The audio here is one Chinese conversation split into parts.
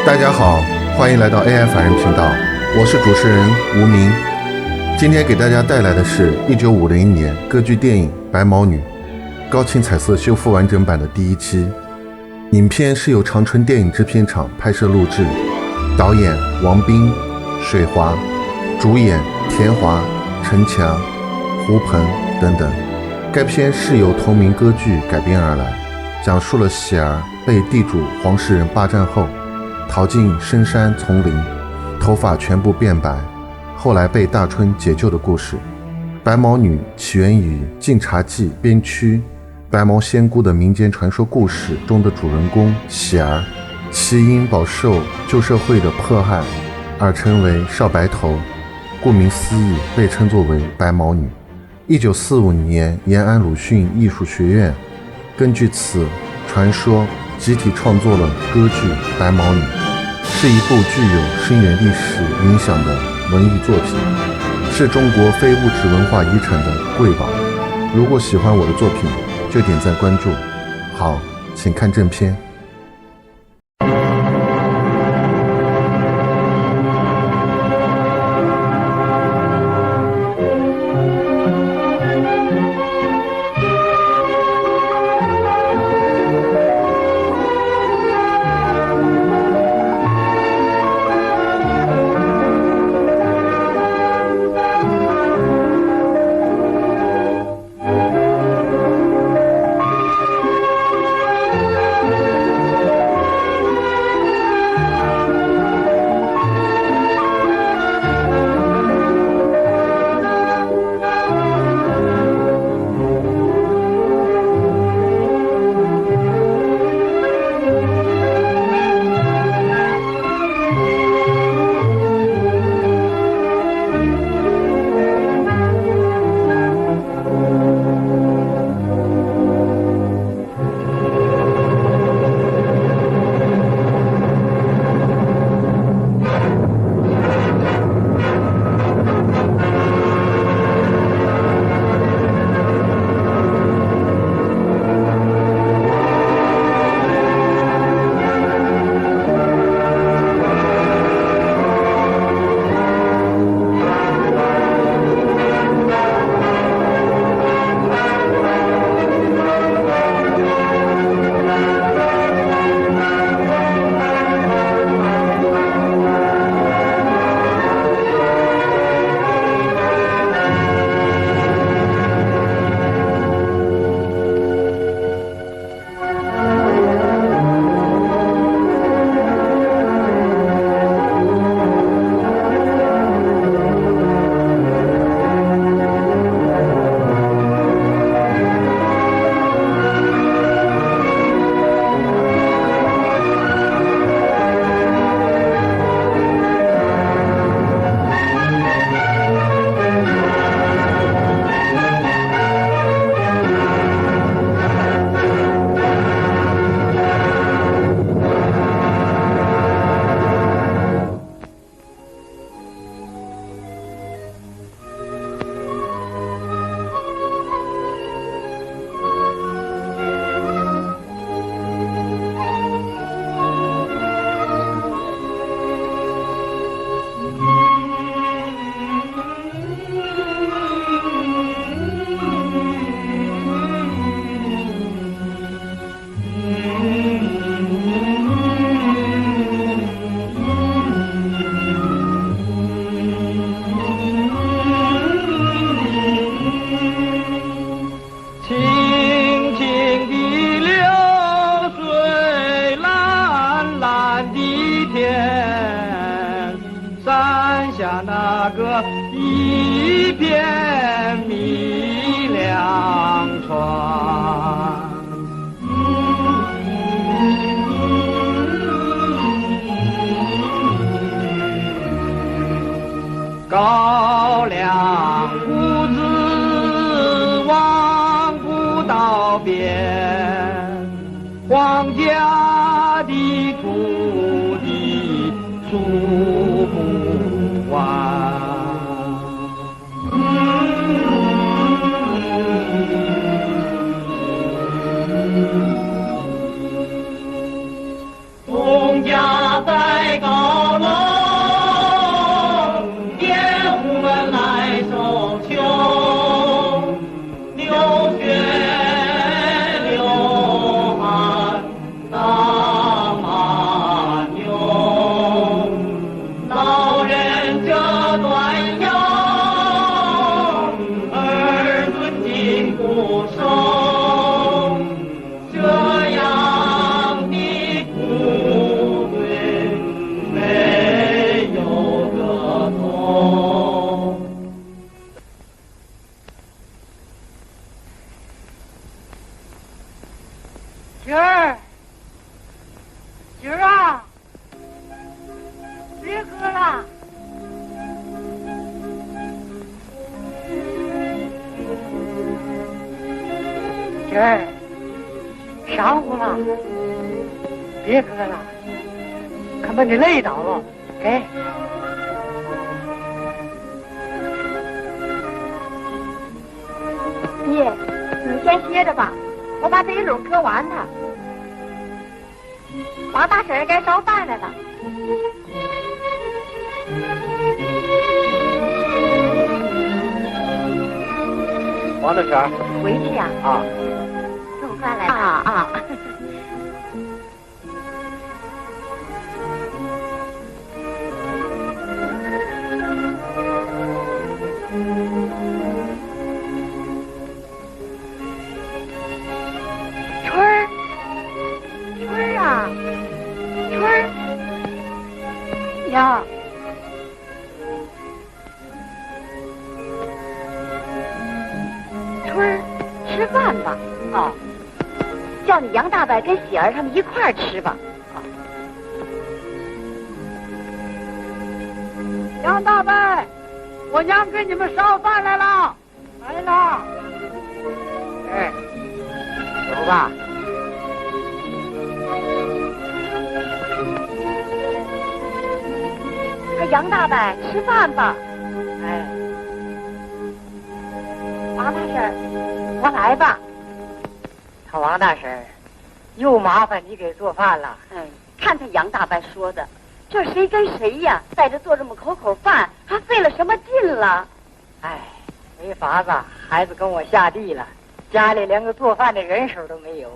大家好，欢迎来到 AI 法人频道，我是主持人吴明。今天给大家带来的是1950年歌剧电影《白毛女》高清彩色修复完整版的第一期。影片是由长春电影制片厂拍摄录制，导演王斌、水华，主演田华、陈强、胡鹏等等。该片是由同名歌剧改编而来，讲述了喜儿被地主黄世仁霸占后逃进深山丛林，头发全部变白，后来被大春解救的故事。白毛女起源于《晋察冀》边区白毛仙姑的民间传说故事中的主人公喜儿，其因饱受旧社会的迫害而成为少白头，顾名思义被称作为白毛女。1945年延安鲁迅艺术学院根据此传说集体创作了歌剧《白毛女》，是一部具有深远历史影响的文艺作品，是中国非物质文化遗产的瑰宝。如果喜欢我的作品，就点赞关注。好，请看正片。那个一片明亮川，高粱谷子望不到边，皇家的土地数不完。洪家在今儿啊，别喝了。今儿上午了，别喝了，可把你累倒了。给。爷，你先歇着吧，我把这一篓割完它。王大婶该烧饭来了。王大婶，回去呀？啊，送饭来了。啊。呀，春儿，吃饭吧。啊，叫你杨大伯跟喜儿他们一块儿吃吧。啊，杨大伯，我娘给你们烧饭来了。来了。哎，走吧。杨大伯，吃饭吧。哎，王大婶，我来吧。他王大婶，又麻烦你给做饭了。看他杨大伯说的，这谁跟谁呀？在这做这么口饭，还费了什么劲了？哎，没法子，孩子跟我下地了，家里连个做饭的人手都没有。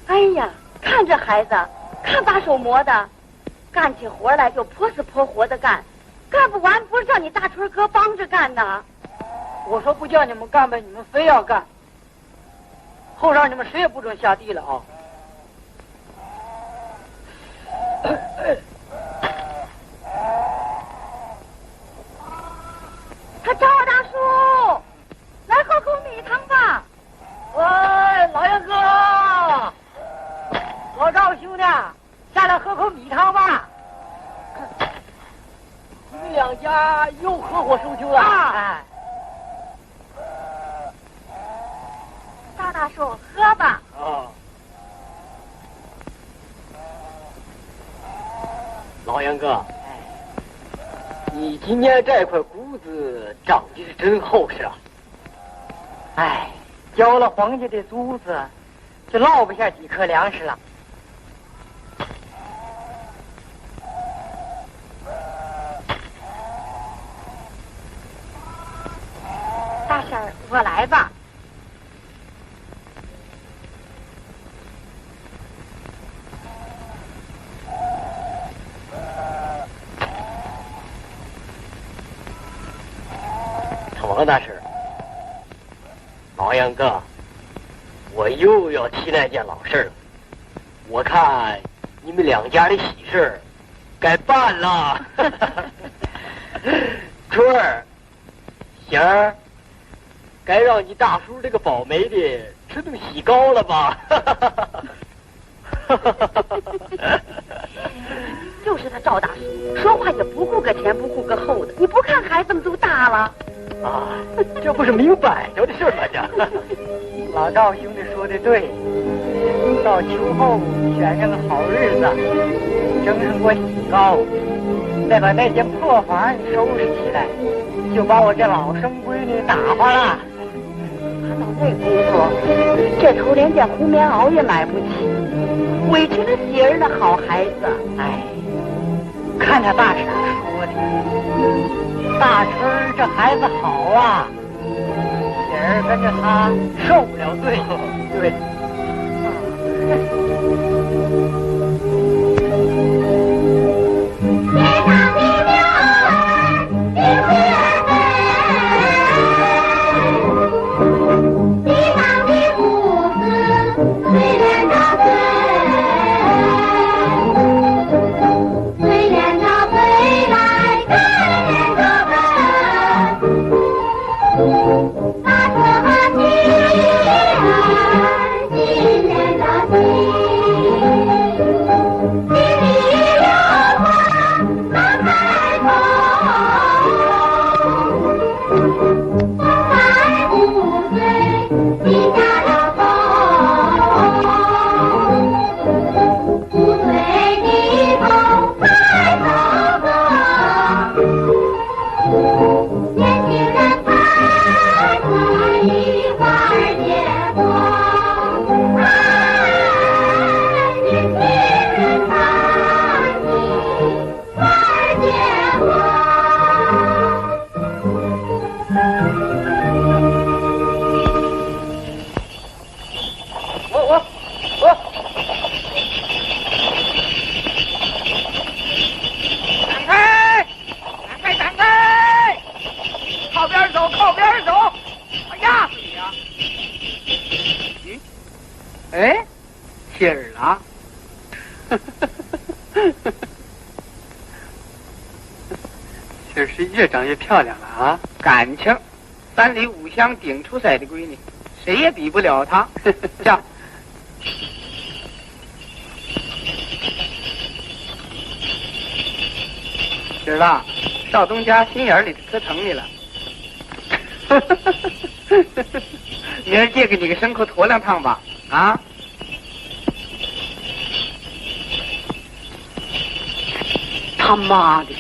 哎呀，看这孩子。看把手磨的，干起活来就泼死泼活的干，干不完不是叫你大春哥帮着干呐？我说不叫你们干吧，你们非要干，后让你们谁也不准下地了啊！他赵大叔，来喝口米汤吧。喂，老杨哥，老赵兄弟。下来喝口米汤吧。你们两家又合伙收秋了。哎，赵大叔，喝吧。啊，老杨哥，你今年这块谷子长得是真厚实啊。哎，交了皇家的租子，就落不下几颗粮食了。大婶儿，我来吧。王大婶，老杨哥，我又要提那件老事了。我看你们两家的喜事该办了。春儿、贤儿，该让你大叔这个保媒的吃顿喜糕了吧？就是他赵大叔，说话也不顾个前不顾个后的。你不看孩子们都大了啊，这不是明摆着的事吗？这老赵兄弟说的对，到秋后选上个好日子，蒸上锅喜糕，再把那间破房收拾起来，就把我这老生闺女打发了。他到那功夫，这头连件红棉袄也买不起，委屈了喜儿那好孩子。哎，看他大婶说的，大春这孩子好啊，喜儿跟着他受不了罪。对。大车和骑信儿了，信儿是越长越漂亮了啊！感情，3里5乡顶出塞的闺女，谁也比不了她。这样，知道，少东家心眼里头可疼你了。明儿借给你个牲口驮2趟吧，啊？他妈的！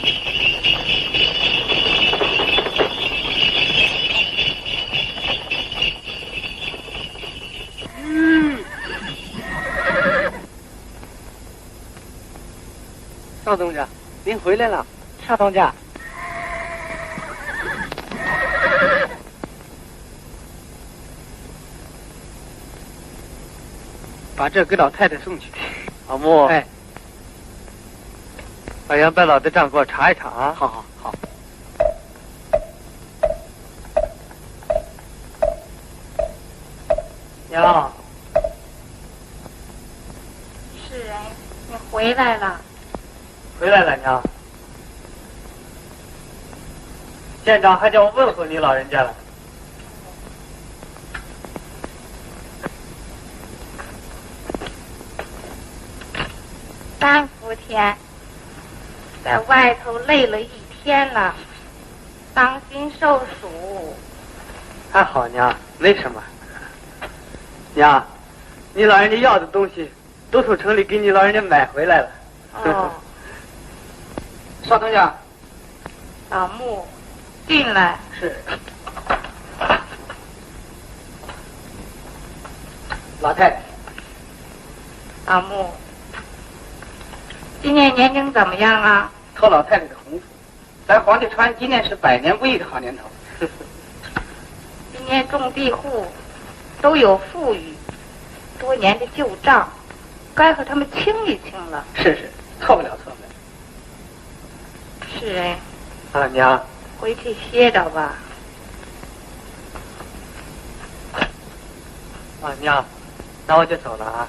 少东家，您回来了。少东家，把这给老太太送去。老穆，哎，把杨白老的账给我查一查啊。好好好。娘，是人，你回来了。回来了，娘。县长还叫我问候你老人家了。3伏天，在外头累了1天了，伤心受暑。还好，娘，没什么。娘，你老人家要的东西都从城里给你老人家买回来了。哦，少东家，老穆，进来。是。老太太，老穆，今年年景怎么样啊？托老太太的洪福，咱黄家川今年是100年不易的好年头。今年种地户都有富裕，多年的旧账，该和他们清一清了。是，错不了，错不了。是人，啊，娘，回去歇着吧。啊，娘，那我就走了啊。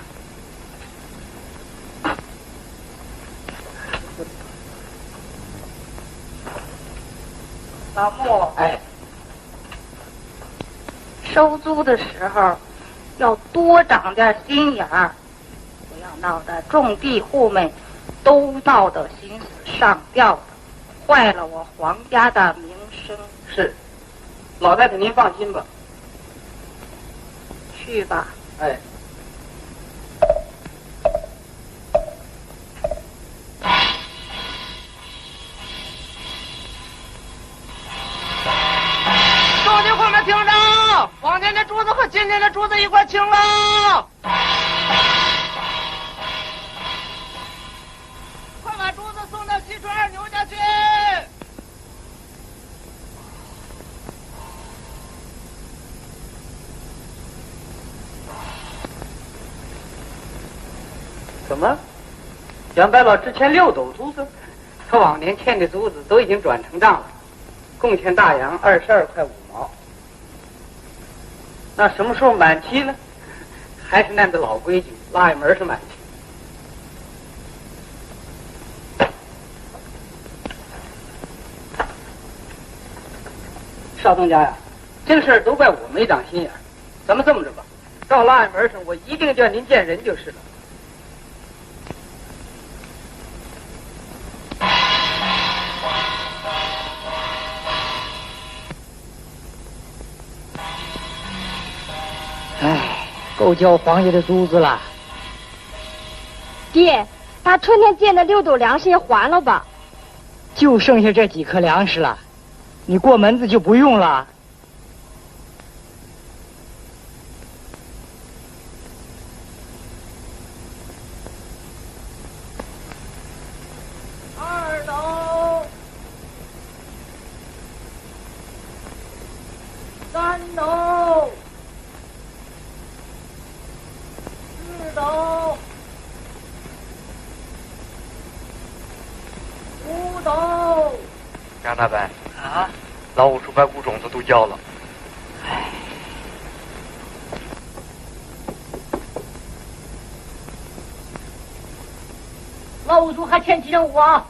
老穆，哎，收租的时候要多长点心眼儿，不要闹得种地户们都闹得心死上吊的，坏了我黄家的名声。是，老太太您放心吧。去吧。哎。众军官们听着，往年的珠子和今年的珠子一块清了。快把珠子送到西川2牛家去。怎么？杨白老之前6斗珠子，他往年欠的珠子都已经转成账了，共欠大洋22块5毛。那什么时候满期呢？还是那的老规矩，拉一门是满期。少东家呀，这个事儿都怪我没长心眼儿。咱们这么着吧，到拉一门上，我一定叫您见人就是了。唉，够交黄爷的租子了。爹，把春天借的6斗粮食也还了吧。就剩下这几颗粮食了，你过门子就不用了。2斗。3斗，4斗，5斗。杨大伯啊，老五叔把谷种子都交了。老五叔还欠7成5啊！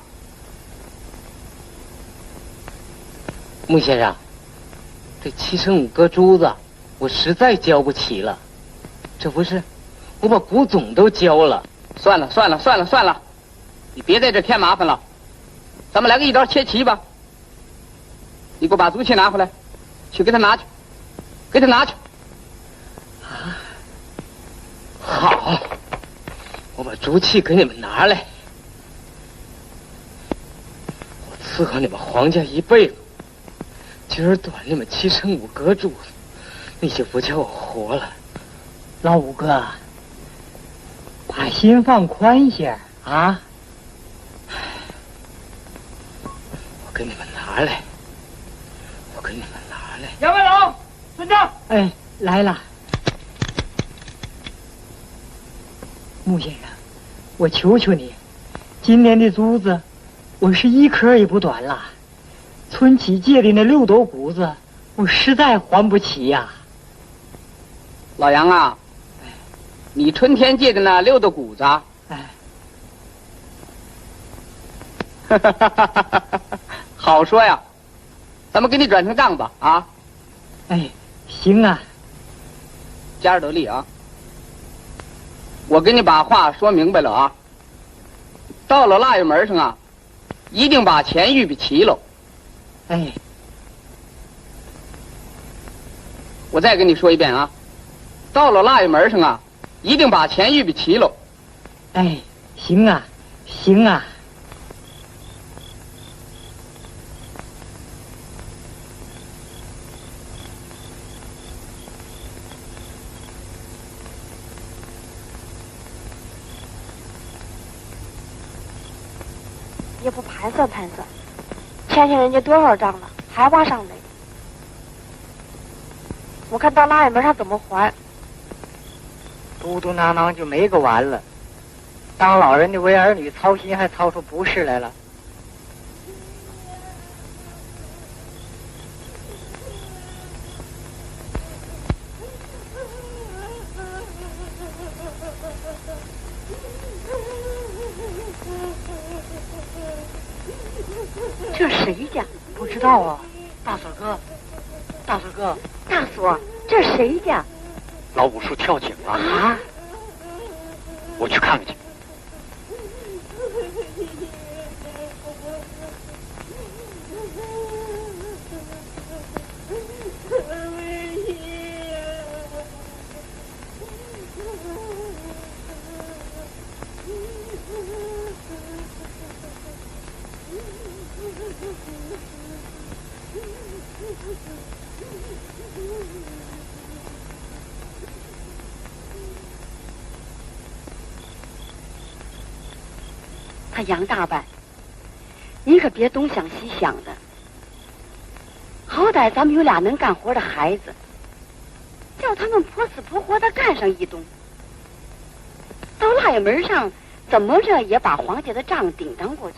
穆先生，这7成5个珠子，我实在交不起了。这不是，我把谷种都交了。算了，你别在这添麻烦了，咱们来个一刀切齐吧。你给我把竹器拿回来，去给他拿去，给他拿去。啊，好，我把竹器给你们拿来。我伺候你们黄家一辈子，今儿短你们7成5个珠子，你就不叫我活了。老五哥，把心放宽些啊！我给你们拿来，我给你们拿来。杨卫老，村长。哎，来了。穆先生，我求求你，今年的珠子，我是一颗也不短了。村起借的那6斗谷子，我实在还不起呀。老杨啊，你春天借的那6斗谷子，好说呀，咱们给你转成账吧啊！哎，行啊，加着得力啊！我给你把话说明白了啊！到了腊月门上啊，一定把钱预备齐喽。哎，我再跟你说一遍啊，到了腊月门上啊，一定把钱预备齐喽。哎，行啊，行啊。也不盘算盘算，欠人家多少账了，还往上垒。我看到腊月门上怎么还？嘟嘟囔囔就没个完了。当老人的为儿女操心，还操出不是来了。这谁家？不知道啊，大锁哥，大锁，这谁家？老五叔跳井了啊！我去看看去。他杨大伯，你可别东想西想的。好歹咱们有俩能干活的孩子，叫他们泼死泼活的干上一冬，到腊月门上怎么着也把黄家的账顶当过去。